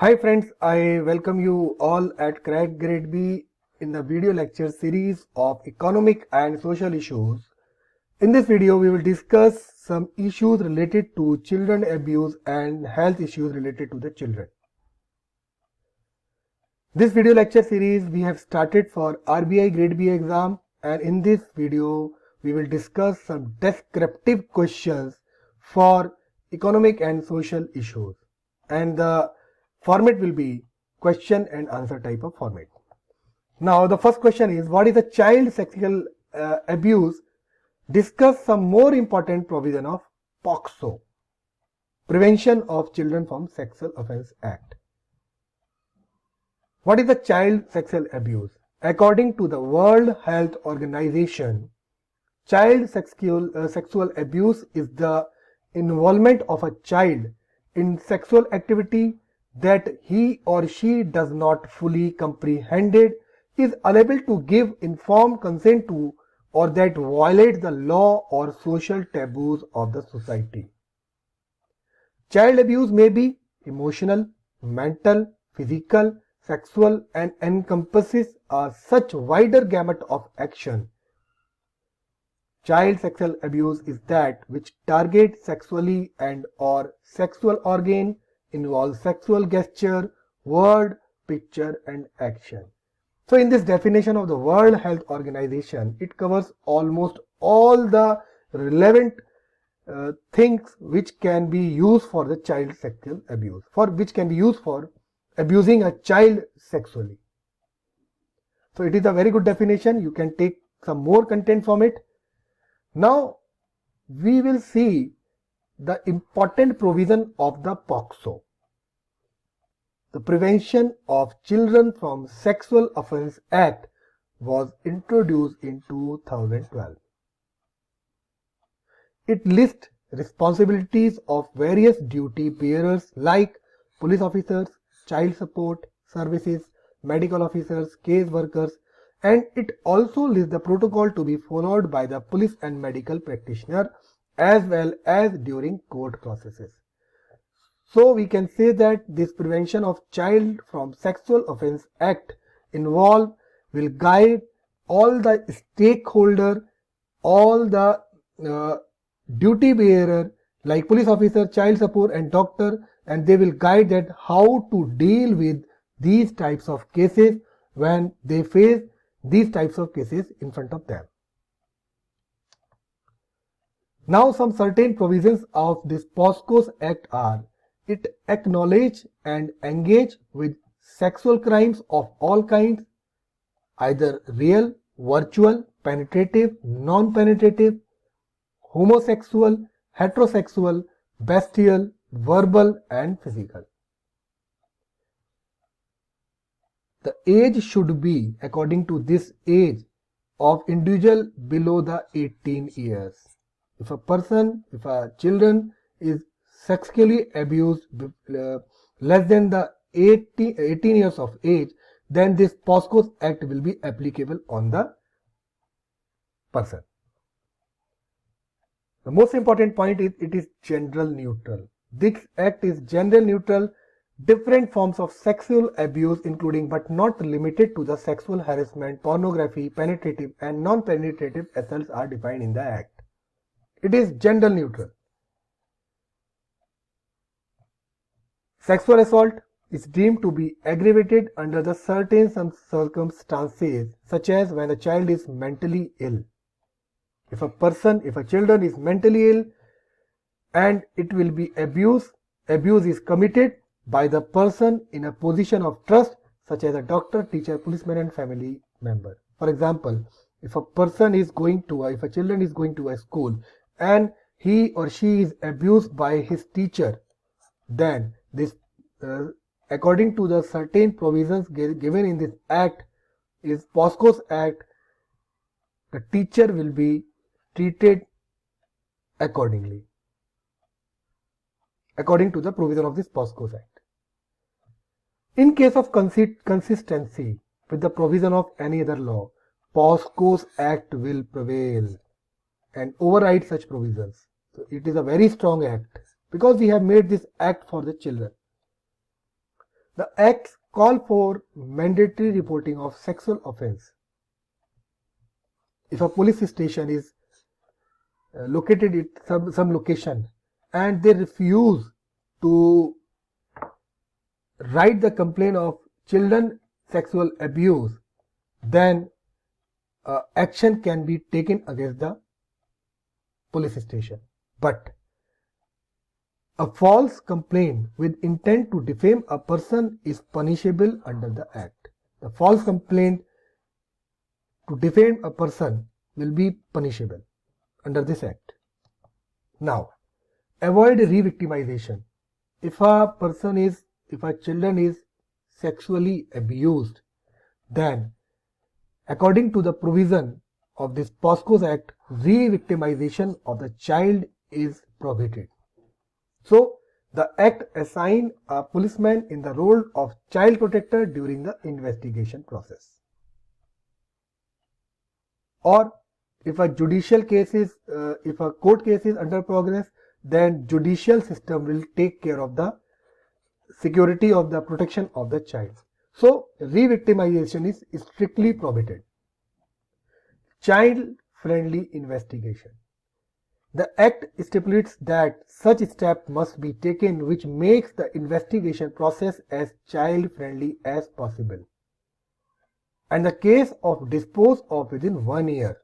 Hi friends, I welcome you all at Crack Grade B in the video lecture series of economic and social issues. In this video, we will discuss some issues related to children abuse and health issues related to the children. This video lecture series we have started for RBI Grade B exam, and in this video, we will discuss some descriptive questions for economic and social issues. And the format will be question and answer type of format. Now the first question is, what is a child sexual abuse? Discuss some more important provision of POCSO, Prevention of Children from Sexual Offence Act. What is a child sexual abuse? According to the World Health Organization, child sexual abuse is the involvement of a child in sexual activity that he or she does not fully comprehend, is unable to give informed consent to, or that violates the law or social taboos of the society. Child abuse may be emotional, mental, physical, sexual, and encompasses a such wider gamut of action. Child sexual abuse is that which targets sexually and or sexual organ, involves sexual gesture, word, picture, and action. So in this definition of the World Health Organization, it covers almost all the relevant things which can be used for the child sexual abuse, which can be used for abusing a child sexually. So it is a very good definition. You can take some more content from it. Now we will see the important provision of the POCSO, the Prevention of Children from Sexual Offence Act, was introduced in 2012. It lists responsibilities of various duty bearers like police officers, child support services, medical officers, case workers, and it also lists the protocol to be followed by the police and medical practitioner as well as during court processes. So we can say that this Prevention of Child from Sexual Offence Act will guide all the stakeholder, all the duty bearer like police officer, child support and doctor, and they will guide that how to deal with these types of cases when they face these types of cases in front of them. Now some certain provisions of this POSCO Act are: it acknowledge and engage with sexual crimes of all kinds, either real, virtual, penetrative, non-penetrative, homosexual, heterosexual, bestial, verbal and physical. The age should be, according to this age, of individual below the 18 years. If a children is sexually abused less than the 18 years of age, then this POSCO Act will be applicable on the person. The most important point is it is gender neutral. This act is gender neutral. Different forms of sexual abuse, including but not limited to the sexual harassment, pornography, penetrative and non-penetrative assaults, are defined in the act. It is gender neutral. Sexual assault is deemed to be aggravated under the certain circumstances, such as when a child is mentally ill. If a children is mentally ill and it will be abuse is committed by the person in a position of trust, such as a doctor, teacher, policeman and family member. For example, if a children is going to a school and he or she is abused by his teacher, then this according to the certain provisions given in this act, is POSCO Act, the teacher will be treated accordingly, according to the provision of this POSCO Act. In case of consistency with the provision of any other law, POSCO Act will prevail and override such provisions. So it is a very strong act because we have made this act for the children. The acts call for mandatory reporting of sexual offence. If a police station is located at some location and they refuse to write the complaint of children sexual abuse, then action can be taken against the police station. But a false complaint with intent to defame a person is punishable under the Act. The false complaint to defame a person will be punishable under this Act. Now, avoid re-victimization. If a children is sexually abused, then according to the provision of this POSCO's Act, re-victimization of the child is prohibited. So, the Act assigns a policeman in the role of child protector during the investigation process. Or if a if a court case is under progress, then judicial system will take care of the security of the protection of the child. So, re-victimization is strictly prohibited. Child-friendly investigation. The Act stipulates that such steps must be taken which makes the investigation process as child-friendly as possible, and the case of disposed of within 1 year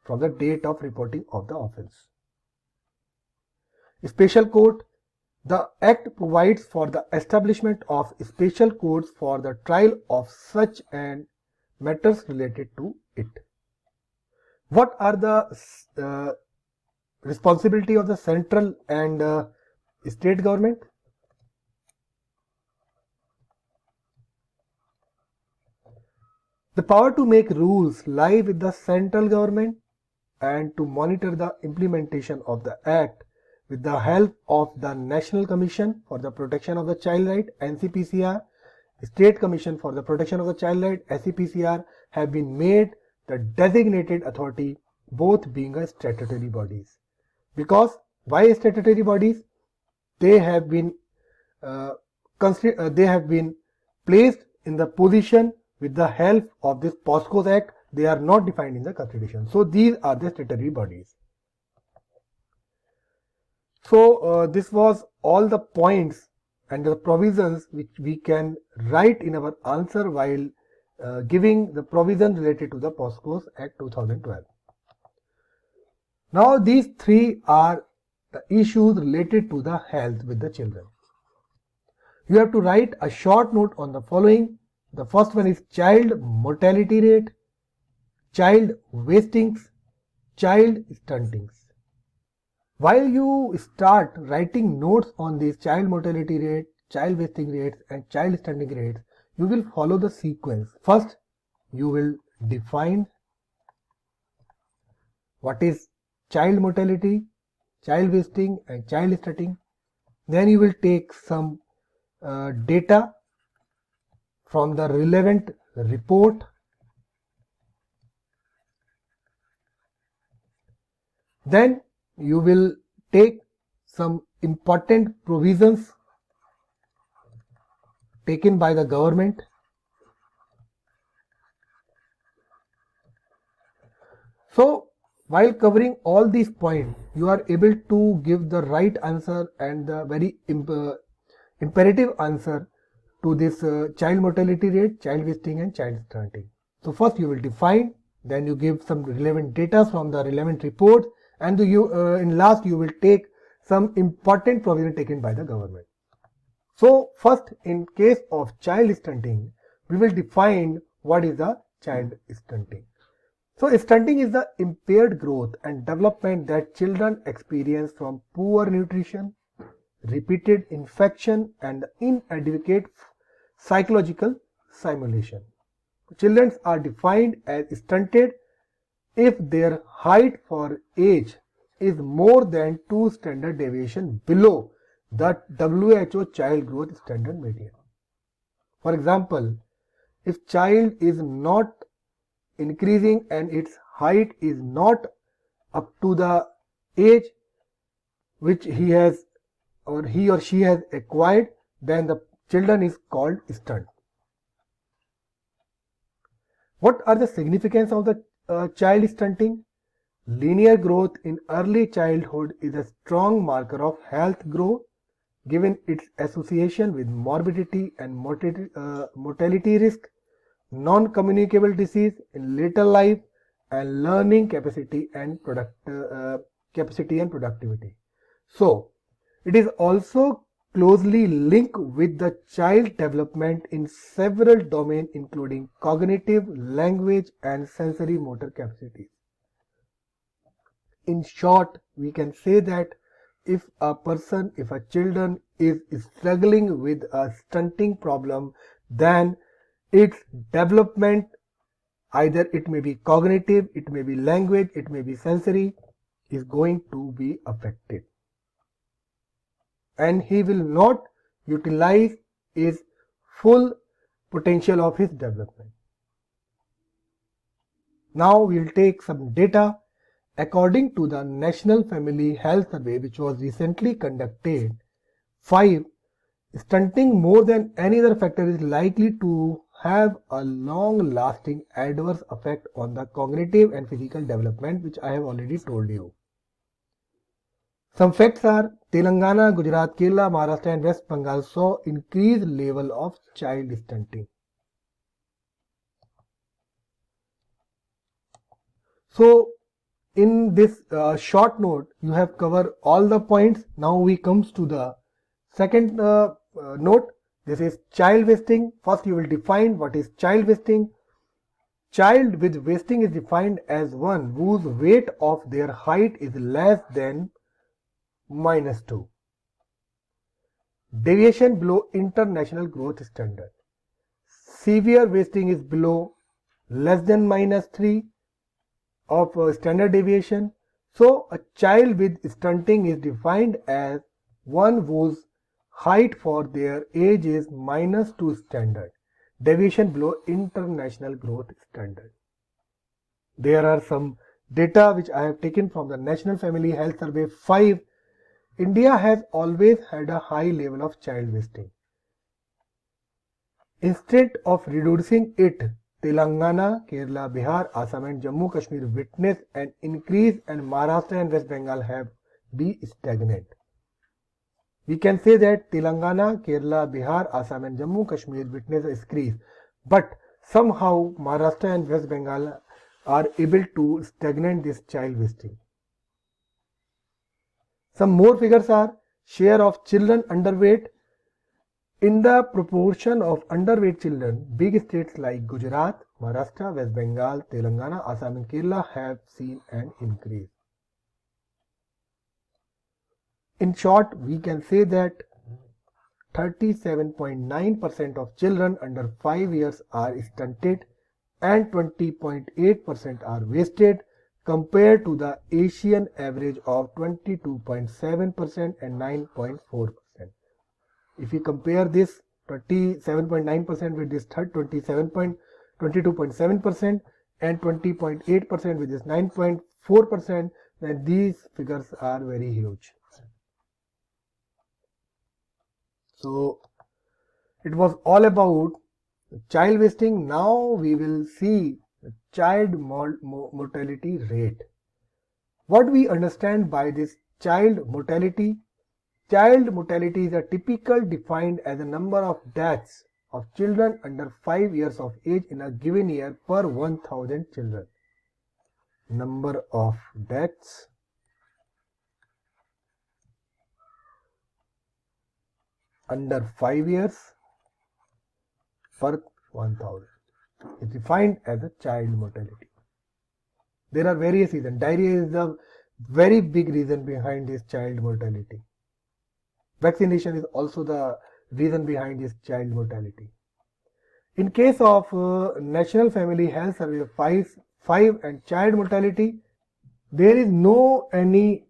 from the date of reporting of the offence. Special court. The Act provides for the establishment of special courts for the trial of such and matters related to it. What are the responsibility of the central and state government? The power to make rules lie with the central government, and to monitor the implementation of the Act with the help of the National Commission for the Protection of the Child Right (NCPCR), State Commission for the Protection of the Child Right (SCPCR) have been made the designated authority, both being a statutory bodies. Because why statutory bodies? They have been placed in the position with the help of this POSCO's Act. They are not defined in the Constitution. So these are the statutory bodies. So this was all the points and the provisions which we can write in our answer while giving the provisions related to the POSCO's Act 2012. Now these three are the issues related to the health with the children. You have to write a short note on the following. The first one is child mortality rate, child wastings, child stuntings. While you start writing notes on these child mortality rate, child wasting rates and child stunting rates, you will follow the sequence. First, you will define what is child mortality, child wasting and child stunting. Then you will take some data from the relevant report. Then you will take some important provisions taken by the government. So while covering all these points, you are able to give the right answer and the very imperative answer to this child mortality rate, child wasting and child stunting. So first you will define, then you give some relevant data from the relevant report, and in last you will take some important provision taken by the government. So first, in case of child stunting, we will define what is the child stunting. So stunting is the impaired growth and development that children experience from poor nutrition, repeated infection and inadequate psychological stimulation. Children are defined as stunted if their height for age is more than 2 standard deviation below the WHO child growth standard median. For example, if child is not increasing and its height is not up to the age which he or she has acquired, then the children is called stunt. What are the significance of the child stunting? Linear growth in early childhood is a strong marker of health growth, given its association with morbidity and mortality risk, non-communicable disease in later life, and learning capacity and productivity. So, it is also closely linked with the child development in several domains including cognitive, language, and sensory motor capacities. In short, we can say that if a children is struggling with a stunting problem, then its development, either it may be cognitive, it may be language, it may be sensory, is going to be affected. And he will not utilize his full potential of his development. Now we will take some data. According to the National Family Health Survey, which was recently conducted, 5. Stunting more than any other factor is likely to have a long-lasting adverse effect on the cognitive and physical development, which I have already told you. Some facts are Telangana, Gujarat, Kerala, Maharashtra and West Bengal saw increased level of child stunting. So, in this short note, you have covered all the points. Now we comes to the second note. This is child wasting. First, you will define what is child wasting. Child with wasting is defined as one whose weight of their height is less than -2. Deviation below international growth standard. Severe wasting is below less than -3 of standard deviation. So a child with stunting is defined as one whose height for their age is -2 standard, deviation below international growth standard. There are some data which I have taken from the National Family Health Survey 5. India has always had a high level of child wasting. Instead of reducing it, Telangana, Kerala, Bihar, Assam and Jammu Kashmir witnessed an increase and Maharashtra and West Bengal have been stagnant. We can say that Telangana, Kerala, Bihar, Assam and Jammu Kashmir witnessed a increase, but somehow Maharashtra and West Bengal are able to stagnate this child wasting. Some more figures are share of children underweight. In the proportion of underweight children, big states like Gujarat, Maharashtra, West Bengal, Telangana, Assam and Kerala have seen an increase. In short, we can say that 37.9% of children under 5 years are stunted and 20.8% are wasted, compared to the Asian average of 22.7% and 9.4%. If you compare this 27.9% with this 22.7% and 20.8% with this 9.4%, then these figures are very huge. So it was all about child wasting. Now we will see the child mortality rate. What we understand by this child mortality? Child mortality is a typical defined as a number of deaths of children under 5 years of age in a given year per 1000 children. Number of deaths under 5 years per 1000 is defined as a child mortality. There are various reasons. Diarrhea is a very big reason behind this child mortality. Vaccination is also the reason behind this child mortality. In case of National Family Health Survey 5 and child mortality, there is no any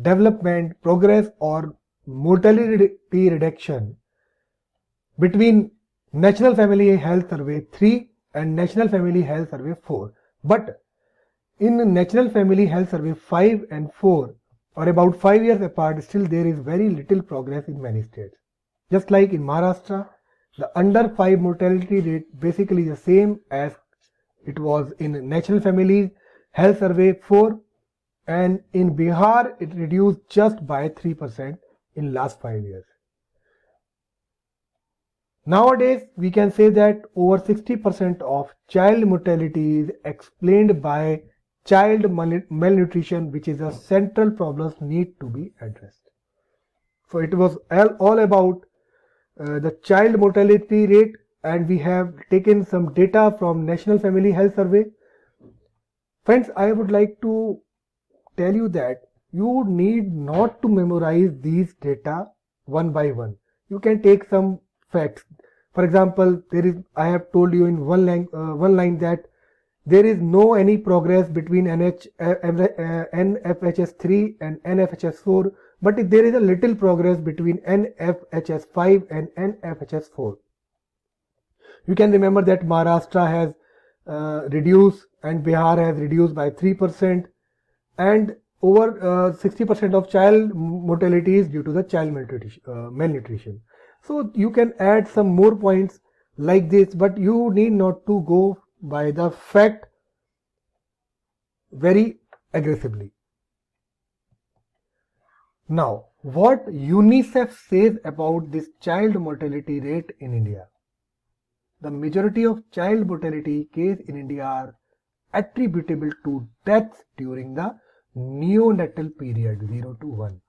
development, progress or mortality reduction between National Family Health Survey 3 and National Family Health Survey 4. But in National Family Health Survey 5 and 4, or about 5 years apart, still there is very little progress in many states. Just like in Maharashtra, the under 5 mortality rate basically the same as it was in National Family Health Survey 4, and in Bihar it reduced just by 3% in last 5 years. Nowadays, we can say that over 60% of child mortality is explained by child malnutrition, which is a central problem need to be addressed. So it was all about the child mortality rate, and we have taken some data from National Family Health Survey. Friends, I would like to tell you that you need not to memorize these data one by one. You can take some facts. For example, I have told you in one line that there is no any progress between NFHS3 and NFHS4, but there is a little progress between NFHS5 and NFHS4. You can remember that Maharashtra has reduced and Bihar has reduced by 3%, and over 60% of child mortality is due to the child malnutrition. So you can add some more points like this, but you need not to go by the fact very aggressively. Now, what UNICEF says about this child mortality rate in India? The majority of child mortality cases in India are attributable to deaths during the neonatal period 0 to 1.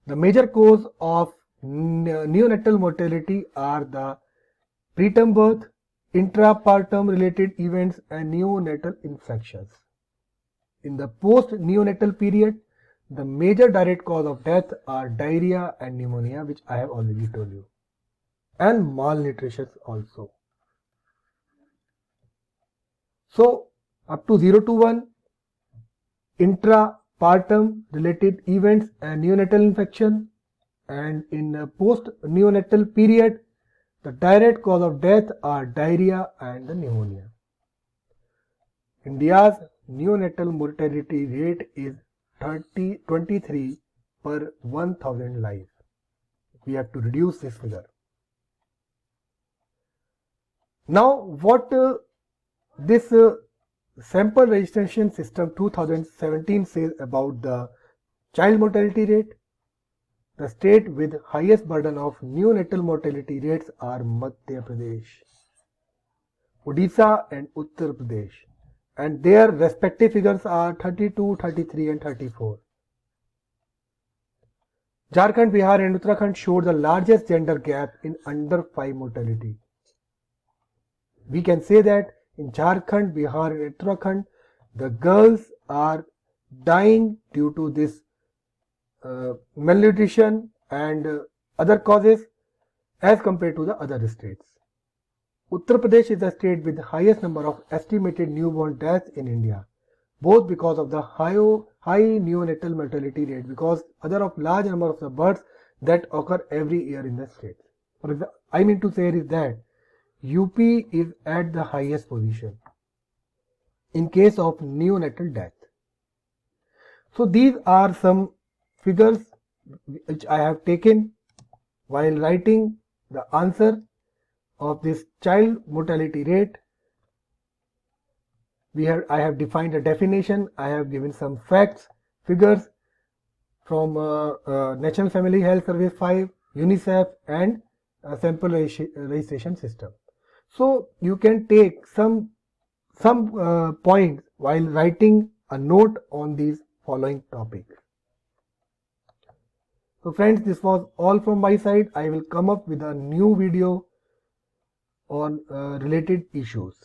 The major cause of neonatal mortality are the preterm birth, intrapartum related events, and neonatal infections. In the post-neonatal period, the major direct cause of death are diarrhea and pneumonia, which I have already told you, and malnutrition also. So up to 0 to 1, intrapartum related events and neonatal infection, and in the post-neonatal period, the direct cause of death are diarrhea and the pneumonia. India's neonatal mortality rate is 23 per 1000 lives. We have to reduce this figure. Now, what this sample registration system 2017 says about the child mortality rate? The state with highest burden of neonatal mortality rates are Madhya Pradesh, Odisha and Uttar Pradesh, and their respective figures are 32, 33 and 34. Jharkhand, Bihar and Uttarakhand showed the largest gender gap in under 5 mortality. We can say that in Jharkhand, Bihar and Uttarakhand, the girls are dying due to this malnutrition and other causes as compared to the other states. Uttar Pradesh is the state with the highest number of estimated newborn deaths in India, both because of the high neonatal mortality rate, because other of large number of the births that occur every year in the state. For example, I mean to say is that UP is at the highest position in case of neonatal death. So these are some figures which I have taken while writing the answer of this child mortality rate. I have defined a definition, I have given some facts, figures from National Family Health Survey 5, UNICEF and sample registration system. So you can take some points while writing a note on these following topics. So friends, this was all from my side. I will come up with a new video on related issues.